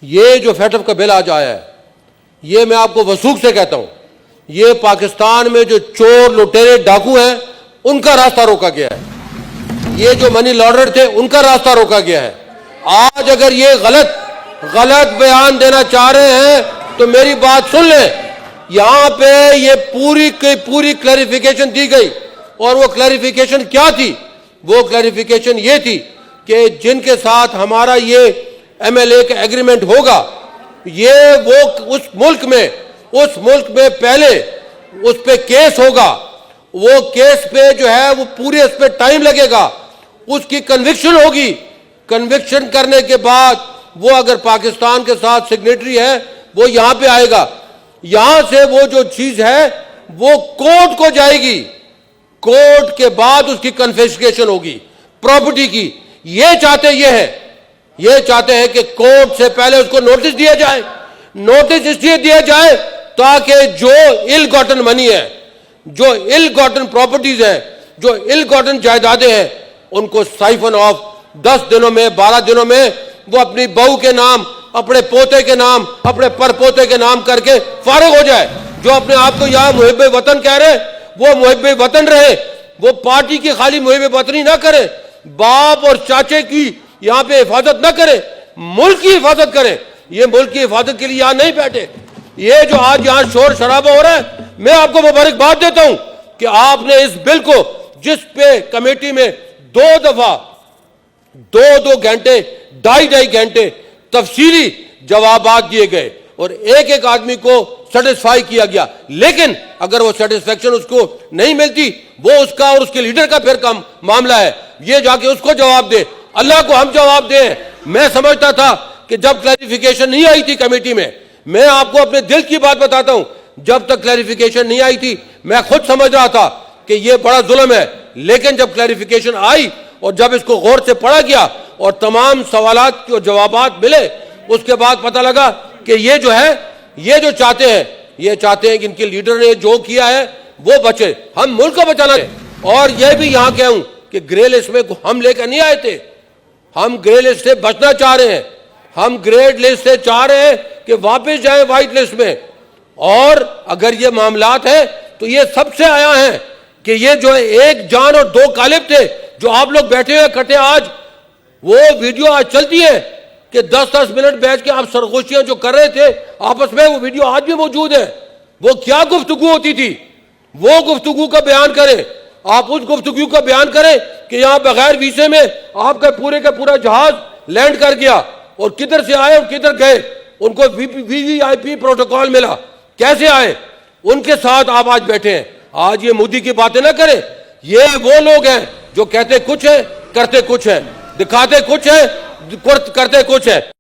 یہ جو fat if کا بل آج آیا ہے، یہ میں آپ کو وثوق سے کہتا ہوں، یہ پاکستان میں جو چور لٹیرے ڈاکو ہیں ان کا راستہ روکا گیا ہے، یہ جو منی لانڈرر تھے ان کا راستہ روکا گیا ہے۔ آج اگر یہ غلط بیان دینا چاہ رہے ہیں تو میری بات سن لیں، یہاں پہ یہ پوری کلیریفیکیشن دی گئی، اور وہ کلیریفیکیشن کیا تھی؟ وہ کلیریفیکیشن یہ تھی کہ جن کے ساتھ ہمارا یہ ایم ایل اے کا ایگریمنٹ ہوگا، یہ وہ اس ملک میں پہلے اس پہ کیس ہوگا، وہ کیس پہ جو ہے وہ پورے اس پہ ٹائم لگے گا، اس کی کنوکشن ہوگی، کنوکشن کرنے کے بعد وہ اگر پاکستان کے ساتھ سگنیٹری ہے وہ یہاں پہ آئے گا، یہاں سے وہ جو چیز ہے وہ کورٹ کو جائے گی، کورٹ کے بعد اس کی کنفسکیشن ہوگی پراپرٹی کی۔ یہ چاہتے ہیں کہ کورٹ سے پہلے اس کو نوٹس دیا جائے، نوٹس اس لیے دیا جائے تاکہ جو ال گاٹن منی ہے، جو ال گاٹن پراپرٹیز ہیں، جو ال گاٹن جائیدادیں ہیں، ان کو سائفن آف 10 دنوں میں 12 دنوں میں وہ اپنی بہو کے نام، اپنے پوتے کے نام، اپنے پر پوتے کے نام کر کے فارغ ہو جائے۔ جو اپنے آپ کو یہاں محب وطن کہہ رہے ہیں وہ محب وطن رہے، وہ پارٹی کی خالی محب وطنی نہ کرے، باپ اور چاچے کی یہاں پہ حفاظت نہ کرے، ملک کی حفاظت کرے۔ یہ ملک کی حفاظت کے لیے یہاں نہیں بیٹھے۔ یہ جو آج یہاں شور شرابہ ہو رہا ہے، میں آپ کو مبارکباد دیتا ہوں کہ آپ نے اس بل کو، جس پہ کمیٹی میں 2 دفعہ 2 گھنٹے 2.5 گھنٹے تفصیلی جوابات دیے گئے اور ایک آدمی کو سیٹسفائی کیا گیا، لیکن اگر وہ سیٹسفیکشن اس کو نہیں ملتی، وہ اس کا اور اس کے لیڈر کا پھر کم معاملہ ہے، یہ جا کے اس کو جواب دے، اللہ کو ہم جواب دیں۔ میں سمجھتا تھا کہ جب کلیریفیکیشن نہیں آئی تھی کمیٹی میں آپ کو اپنے دل کی بات بتاتا ہوں، جب تک کلیریفیکیشن نہیں آئی تھی میں خود سمجھ رہا تھا کہ یہ بڑا ظلم ہے، لیکن جب کلیریفیکیشن آئی اور جب اس کو غور سے پڑھا گیا اور تمام سوالات کے جوابات ملے، اس کے بعد پتہ لگا کہ یہ جو ہے، یہ جو چاہتے ہیں کہ ان کے لیڈر نے جو کیا ہے وہ بچے، ہم ملک کو بچانا ہے۔ اور یہ بھی یہاں کہوں کہ گرے لسٹ میں ہم لے کر نہیں آئے تھے، ہم گرے لسٹ سے بچنا چاہ رہے ہیں، ہم گرے لسٹ سے چاہ رہے ہیں کہ واپس جائیں وائٹ لسٹ میں۔ اور اگر یہ معاملات ہیں تو یہ سب سے آیا ہیں کہ یہ جو ایک جان اور 2 قالب تھے، جو آپ لوگ بیٹھے ہوئے اکٹھے آج، وہ ویڈیو آج چلتی ہے کہ 10 منٹ بیٹھ کے آپ سرگوشیاں جو کر رہے تھے آپس میں، وہ ویڈیو آج بھی موجود ہے۔ وہ کیا گفتگو ہوتی تھی، وہ گفتگو کا بیان کریں، آپ اس گفتگو کا بیان کریں کہ یہاں بغیر ویزے میں آپ کا پورا جہاز لینڈ کر گیا، اور کدھر سے آئے اور کدھر گئے، ان کو VIP پروٹوکول ملا، کیسے آئے، ان کے ساتھ آپ آج بیٹھے ہیں۔ آج یہ مودی کی باتیں نہ کریں، یہ وہ لوگ ہیں جو کہتے کچھ ہیں کرتے کچھ ہیں، دکھاتے کچھ ہیں کرتے کچھ ہیں۔